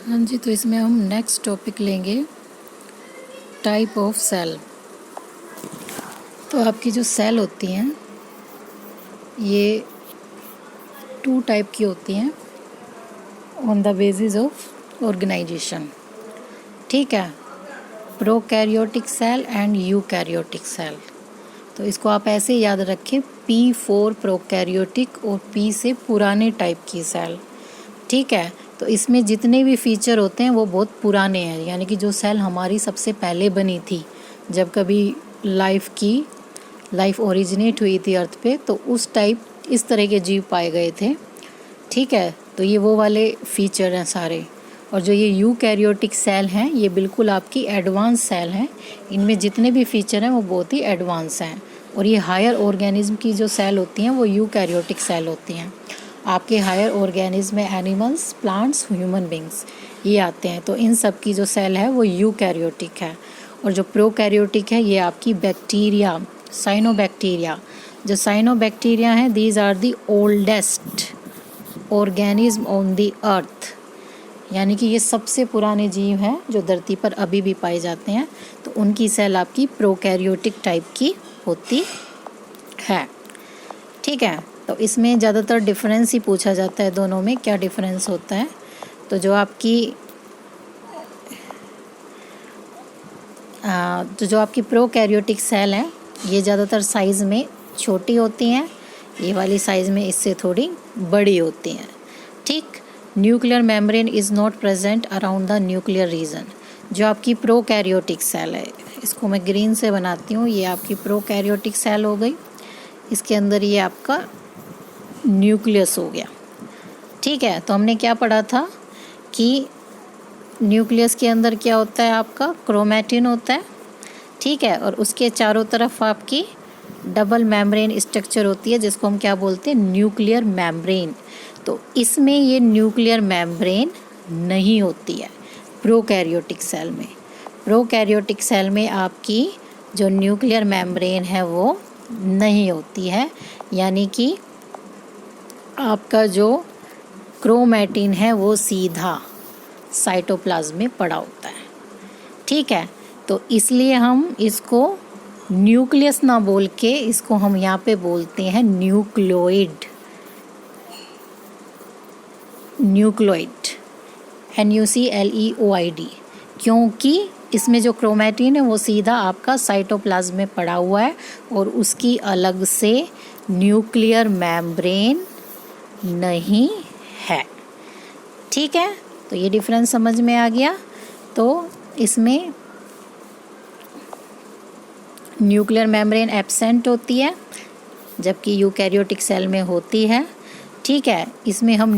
हाँ जी, तो इसमें हम नेक्स्ट टॉपिक लेंगे टाइप ऑफ सेल। तो आपकी जो सेल होती हैं ये 2 टाइप की होती हैं on the basis of organisation. ठीक है, prokaryotic cell and eukaryotic cell. तो इसको आप ऐसे याद रखें, P4 प्रोकैरियोटिक और P से पुराने टाइप की सेल। ठीक है, तो इसमें जितने भी फीचर होते हैं वो बहुत पुराने हैं, यानी कि जो सेल हमारी सबसे पहले बनी थी जब कभी लाइफ ओरिजिनेट हुई थी अर्थ पे, तो उस टाइप इस तरह के जीव पाए गए थे। ठीक है, तो ये वो वाले फीचर हैं सारे। और जो ये यूकैरियोटिक सेल हैं ये बिल्कुल आपकी एडवांस सेल हैं, इनमें जितने भी फीचर हैं वो बहुत ही एडवांस हैं। और ये हायर ऑर्गेनिज्म की जो सेल होती हैं वो यूकैरियोटिक सेल होती हैं। आपके हायर ऑर्गेनिज्म में एनिमल्स, प्लांट्स, ह्यूमन बींग्स ये आते हैं, तो इन सब की जो सेल है वो यूकैरियोटिक है। और जो प्रोकैरियोटिक है ये आपकी बैक्टीरिया, साइनोबैक्टीरिया। जो साइनोबैक्टीरिया हैं these are the oldest organism on the earth, यानी कि ये सबसे पुराने जीव हैं जो धरती पर अभी भी पाए जाते हैं। तो उनकी सेल आपकी प्रोकैरियोटिक टाइप की होती है। ठीक है, तो इसमें ज़्यादातर डिफरेंस ही पूछा जाता है दोनों में, क्या डिफरेंस होता है। तो जो आपकी प्रोकैरियोटिक सेल हैं ये ज़्यादातर साइज़ में छोटी होती हैं, ये वाली साइज़ में इससे थोड़ी बड़ी होती हैं। ठीक, nuclear membrane is not present around the nuclear region. जो आपकी प्रोकैरियोटिक सेल है, इसको मैं ग्रीन से बनाती हूँ, ये आपकी प्रोकैरियोटिक सेल हो गई। इसके अंदर ये आपका न्यूक्लियस हो गया। ठीक है, तो हमने क्या पढ़ा था कि न्यूक्लियस के अंदर क्या होता है, आपका क्रोमैटिन होता है। ठीक है, और उसके चारों तरफ आपकी डबल मेम्ब्रेन स्ट्रक्चर होती है जिसको हम क्या बोलते हैं, न्यूक्लियर मेम्ब्रेन। तो इसमें ये न्यूक्लियर मेम्ब्रेन नहीं होती है प्रोकैरियोटिक सेल में। प्रोकैरियोटिक सेल में आपकी जो न्यूक्लियर मेम्ब्रेन है वो नहीं होती है, यानी कि आपका जो क्रोमैटिन है वो सीधा साइटोप्लाज्म में पड़ा होता है। ठीक है, तो इसलिए हम इसको न्यूक्लियस ना बोल के इसको हम यहाँ पे बोलते हैं न्यूक्लियोइड। NUCLEOID, क्योंकि इसमें जो क्रोमैटिन है वो सीधा आपका साइटोप्लाज्म में पड़ा हुआ है और उसकी अलग से न्यूक्लियर मेम्ब्रेन नहीं है। ठीक है, तो ये डिफरेंस समझ में आ गया। तो इसमें न्यूक्लियर मेम्ब्रेन एब्सेंट होती है जबकि यूकैरियोटिक सेल में होती है। ठीक है, इसमें हम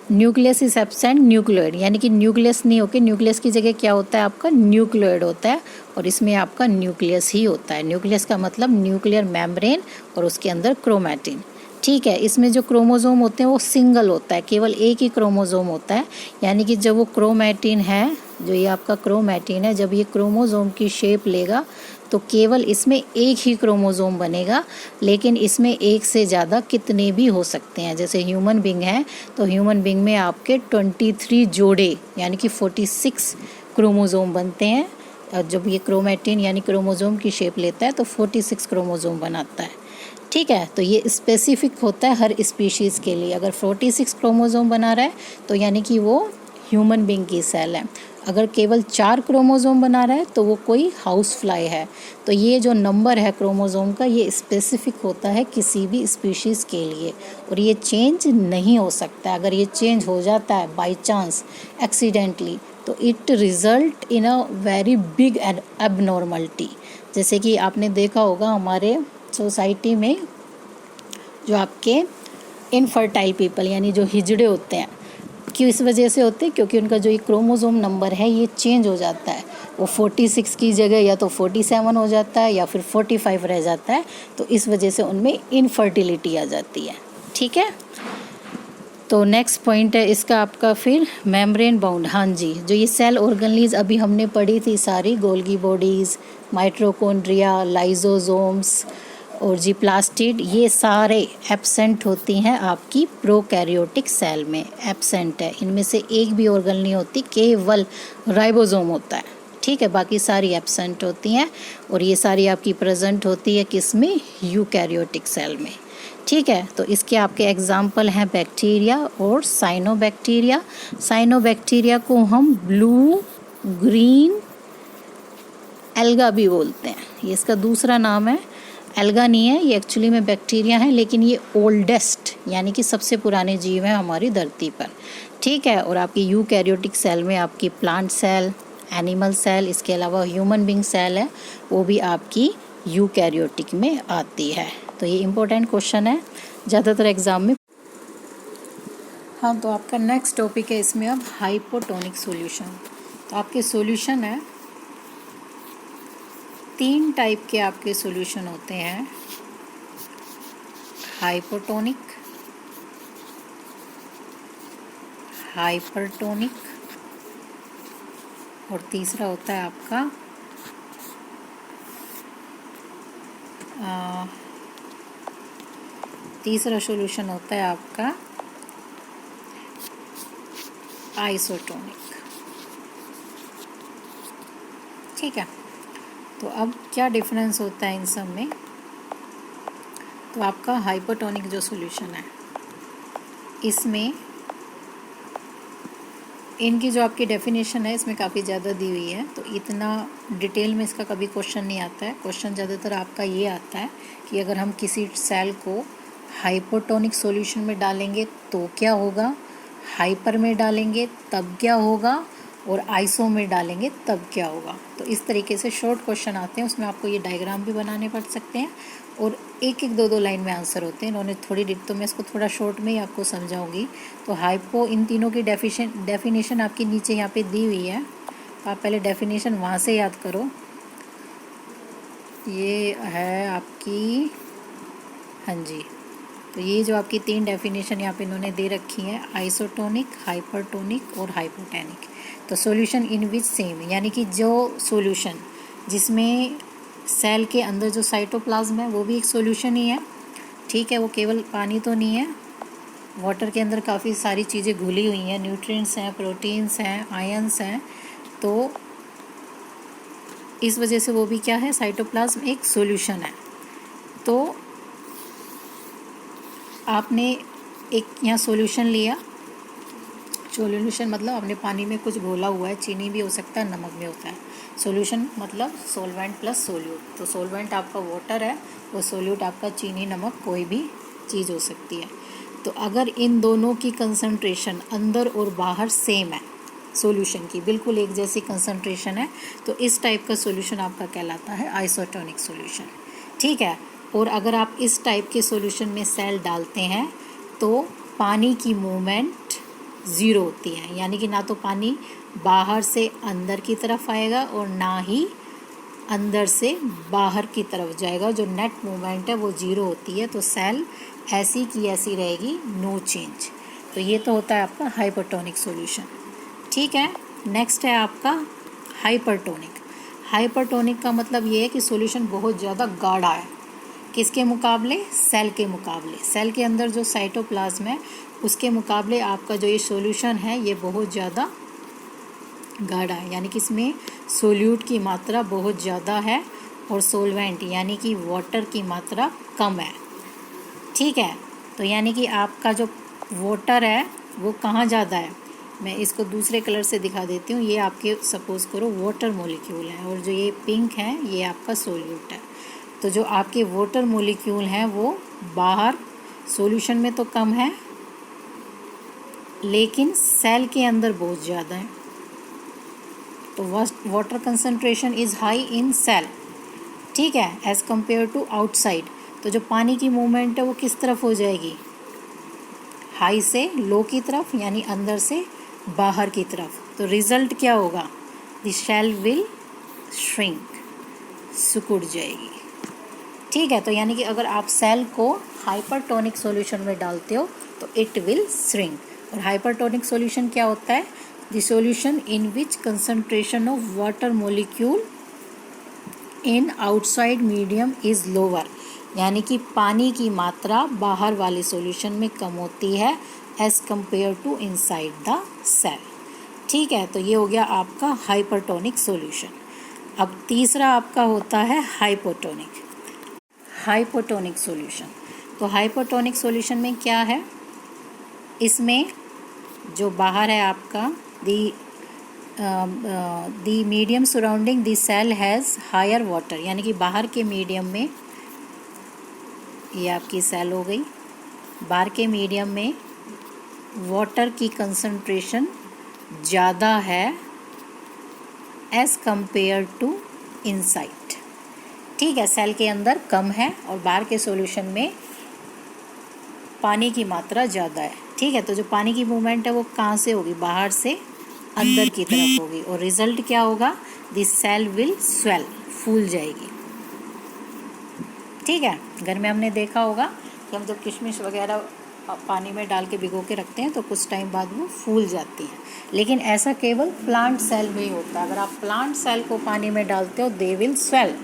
न्यूक्लियस इज एब्सेंट न्यूक्लियोइड, यानी कि न्यूक्लियस नहीं होकर न्यूक्लियस की जगह क्या होता है, आपका न्यूक्लियोइड होता है। और इसमें आपका न्यूक्लियस ही होता है। न्यूक्लियस का मतलब न्यूक्लियर मेम्ब्रेन और उसके अंदर क्रोमैटिन। ठीक है, इसमें जो क्रोमोसोम होते हैं वो सिंगल होता है, केवल एक ही क्रोमोसोम होता है। यानी कि जब वो क्रोमैटिन है, जो ये आपका क्रोमैटिन है, जब ये क्रोमोसोम की शेप लेगा तो केवल इसमें एक ही क्रोमोसोम बनेगा, लेकिन इसमें एक से ज़्यादा कितने भी हो सकते हैं। जैसे ह्यूमन बींग है तो ह्यूमन बींग में आपके 23 जोड़े यानी कि 46 क्रोमोसोम बनते हैं। और जब ये क्रोमैटिन यानी क्रोमोसोम की शेप लेता है तो 46 क्रोमोसोम बनाता है। ठीक है, तो ये स्पेसिफिक होता है हर स्पीशीज़ के लिए। अगर 46 क्रोमोसोम बना रहा है तो यानी कि वो ह्यूमन बींग की सेल है। अगर केवल 4 क्रोमोसोम बना रहा है तो वो कोई हाउस फ्लाई है। तो ये जो नंबर है क्रोमोसोम का ये स्पेसिफिक होता है किसी भी स्पीशीज़ के लिए और ये चेंज नहीं हो सकता। अगर ये चेंज हो जाता है बाई चांस एक्सीडेंटली तो it result in a very big abnormality. जैसे कि आपने देखा होगा हमारे सोसाइटी में जो आपके इनफर्टाइल पीपल यानी जो हिजड़े होते हैं, क्यों इस वजह से होते हैं, क्योंकि उनका जो ये क्रोमोसोम नंबर है ये चेंज हो जाता है। वो 46 की जगह या तो 47 हो जाता है या फिर 45 रह जाता है। तो इस वजह से उनमें इनफर्टिलिटी आ जाती है। ठीक है, तो नेक्स्ट पॉइंट है इसका आपका फिर मेम्ब्रेन बाउंड। हाँ जी, जो ये सेल ऑर्गेनेल्स अभी हमने पढ़ी थी सारी, गोल्गी बॉडीज़, माइटोकॉन्ड्रिया, लाइजोसोम्स, और जी प्लास्टिड, ये सारे एब्सेंट होती हैं आपकी प्रोकैरियोटिक सेल में, एब्सेंट है। इनमें से एक भी ऑर्गन नहीं होती, केवल राइबोसोम होता है, ठीक है। बाकी सारी एब्सेंट होती हैं और ये सारी आपकी प्रेजेंट होती है किस में, यूकैरियोटिक सेल में, ठीक है। तो इसके आपके एग्जाम्पल हैं बैक्टीरिया और साइनोबैक्टीरिया। साइनोबैक्टीरिया को हम ब्लू ग्रीन एल्गा भी बोलते हैं, ये इसका दूसरा नाम है। एल्गा नहीं है ये, एक्चुअली में बैक्टीरिया है, लेकिन ये ओल्डेस्ट यानी कि सबसे पुराने जीव हैं हमारी धरती पर, ठीक है। और आपकी यूकैरियोटिक सेल में आपकी प्लांट सेल, एनिमल सेल, इसके अलावा ह्यूमन बीइंग सेल है, वो भी आपकी यूकैरियोटिक में आती है। तो ये इम्पोर्टेंट क्वेश्चन है ज़्यादातर एग्जाम में। हाँ, तो आपका नेक्स्ट टॉपिक है इसमें अब हाइपोटोनिक सॉल्यूशन। तो आपके सॉल्यूशन है, 3 टाइप के आपके सॉल्यूशन होते हैं, हाइपोटोनिक, हाइपरटोनिक और तीसरा होता है आपका तीसरा सॉल्यूशन होता है आपका आइसोटोनिक, ठीक है। तो अब क्या डिफरेंस होता है इन सब में। तो आपका हाइपोटोनिक जो सॉल्यूशन है, इसमें इनकी जो आपकी डेफिनेशन है इसमें काफ़ी ज़्यादा दी हुई है, तो इतना डिटेल में इसका कभी क्वेश्चन नहीं आता है। क्वेश्चन ज़्यादातर आपका ये आता है कि अगर हम किसी सेल को हाइपोटोनिक सॉल्यूशन में डालेंगे तो क्या होगा, हाइपर में डालेंगे तब क्या होगा, और आइसो में डालेंगे तब क्या होगा। तो इस तरीके से शॉर्ट क्वेश्चन आते हैं, उसमें आपको ये डायग्राम भी बनाने पड़ सकते हैं और एक एक दो लाइन में आंसर होते हैं। इन्होंने थोड़ी तो मैं इसको थोड़ा शॉर्ट में ही आपको समझाऊंगी। तो हाइपो, इन तीनों की डेफिनेशन आपकी नीचे यहाँ पे दी हुई है, तो आप पहले डेफिनेशन वहाँ से याद करो। ये है आपकी, हाँ जी, तो ये जो आपकी 3 डेफिनेशन यहाँ पे इन्होंने दे रखी हैं, आइसोटोनिक, हाइपरटोनिक और हाइपोटोनिक। तो सॉल्यूशन इन विच सेम, यानी कि जो सॉल्यूशन जिसमें सेल के अंदर जो साइटोप्लाज्म है वो भी एक सॉल्यूशन ही है, ठीक है। वो केवल पानी तो नहीं है, वाटर के अंदर काफ़ी सारी चीज़ें घुली हुई हैं, न्यूट्रिएंट्स हैं, प्रोटीन्स हैं, आयंस हैं, तो इस वजह से वो भी क्या है, साइटोप्लाज्म एक सॉल्यूशन है। तो आपने एक यहाँ सॉल्यूशन लिया, सॉल्यूशन मतलब आपने पानी में कुछ घोला हुआ है, चीनी भी हो सकता है, नमक भी होता है। सॉल्यूशन मतलब सॉल्वेंट प्लस सोल्यूट। तो सॉल्वेंट आपका वाटर है, वो सोल्यूट आपका चीनी, नमक, कोई भी चीज़ हो सकती है। तो अगर इन दोनों की कंसंट्रेशन अंदर और बाहर सेम है, सॉल्यूशन की बिल्कुल एक जैसी कंसंट्रेशन है, तो इस टाइप का सॉल्यूशन आपका कहलाता है आइसोटोनिक सॉल्यूशन, ठीक है। और अगर आप इस टाइप के सॉल्यूशन में सेल डालते हैं तो पानी की मूवमेंट ज़ीरो होती है, यानी कि ना तो पानी बाहर से अंदर की तरफ आएगा और ना ही अंदर से बाहर की तरफ जाएगा। जो नेट मूवमेंट है वो ज़ीरो होती है, तो सेल ऐसी की ऐसी रहेगी, नो चेंज। तो ये तो होता है आपका हाइपोटोनिक सॉल्यूशन, ठीक है। नेक्स्ट है आपका हाइपरटोनिक। हाइपरटोनिक का मतलब ये है कि सॉल्यूशन बहुत ज़्यादा गाढ़ा है, किसके मुकाबले, सेल के मुकाबले। सेल के अंदर जो साइटोप्लाज्म है उसके मुकाबले आपका जो ये सॉल्यूशन है ये बहुत ज़्यादा गाढ़ा है, यानी कि इसमें सोल्यूट की मात्रा बहुत ज़्यादा है और सोलवेंट यानी कि वाटर की मात्रा कम है, ठीक है। तो यानी कि आपका जो वाटर है वो कहाँ ज़्यादा है, मैं इसको दूसरे कलर से दिखा देती हूँ। ये आपके सपोज़ करो वाटर मॉलिक्यूल है और जो ये पिंक है ये आपका सोल्यूट है। तो जो आपके वाटर मॉलिक्यूल हैं वो बाहर सॉल्यूशन में तो कम है, लेकिन सेल के अंदर बहुत ज़्यादा है। तो water concentration is high in cell, ठीक है, एज़ कम्पेयर टू आउटसाइड। तो जो पानी की मूवमेंट है वो किस तरफ हो जाएगी, हाई से लो की तरफ, यानी अंदर से बाहर की तरफ। तो रिज़ल्ट क्या होगा, द सेल विल श्रिंक, सिकुड़ जाएगी, ठीक है। तो यानी कि अगर आप सेल को हाइपरटोनिक सॉल्यूशन में डालते हो तो इट विल श्रिंक। और हाइपरटोनिक सॉल्यूशन क्या होता है, the solution in which concentration of water molecule in outside medium is lower, यानी कि पानी की मात्रा बाहर वाले सॉल्यूशन में कम होती है as compare to inside the cell. ठीक है, तो ये हो गया आपका हाइपरटोनिक सॉल्यूशन। अब तीसरा आपका होता है हाइपोटोनिक सॉल्यूशन। तो हाइपोटोनिक सॉल्यूशन में क्या है, इसमें जो बाहर है आपका the medium surrounding the cell has higher water, यानी कि बाहर के मीडियम में, ये आपकी सेल हो गई, बाहर के मीडियम में वाटर की कंसंट्रेशन ज़्यादा है एज़ कंपेयर टू इनसाइड। ठीक है, सेल के अंदर कम है और बाहर के सॉल्यूशन में पानी की मात्रा ज़्यादा है। ठीक है, तो जो पानी की मूवमेंट है वो कहाँ से होगी, बाहर से अंदर की तरफ होगी, और रिजल्ट क्या होगा, दिस सेल विल स्वेल, फूल जाएगी। ठीक है, घर में हमने देखा होगा कि हम जब किशमिश वगैरह पानी में डाल के भिगो के रखते हैं तो कुछ टाइम बाद वो फूल जाती है, लेकिन ऐसा केवल प्लांट सेल में ही होता है। अगर आप प्लांट सेल को पानी में डालते हो दे विल स्वेल,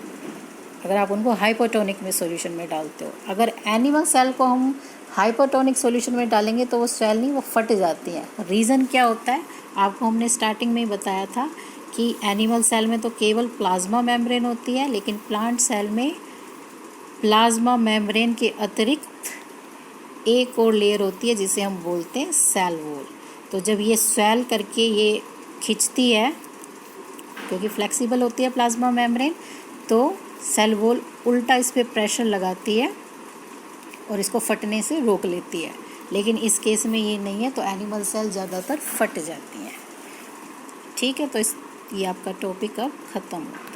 अगर आप उनको हाइपोटोनिक में सॉल्यूशन में डालते हो। अगर एनिमल सेल को हम हाइपोटोनिक सॉल्यूशन में डालेंगे तो वो स्वेल नहीं, वो फट जाती है। रीज़न क्या होता है, आपको हमने स्टार्टिंग में ही बताया था कि एनिमल सेल में तो केवल प्लाज्मा मेम्ब्रेन होती है, लेकिन प्लांट सेल में प्लाज्मा मेम्ब्रेन के अतिरिक्त एक और लेयर होती है जिसे हम बोलते हैं सेल वॉल। तो जब ये स्वेल करके ये खिंचती है, क्योंकि फ्लेक्सिबल होती है प्लाज्मा मेम्ब्रेन, तो सेल वॉल उल्टा इस पर प्रेशर लगाती है और इसको फटने से रोक लेती है। लेकिन इस केस में ये नहीं है, तो एनिमल सेल ज़्यादातर फट जाती हैं। ठीक है, तो ये आपका टॉपिक अब ख़त्म हो।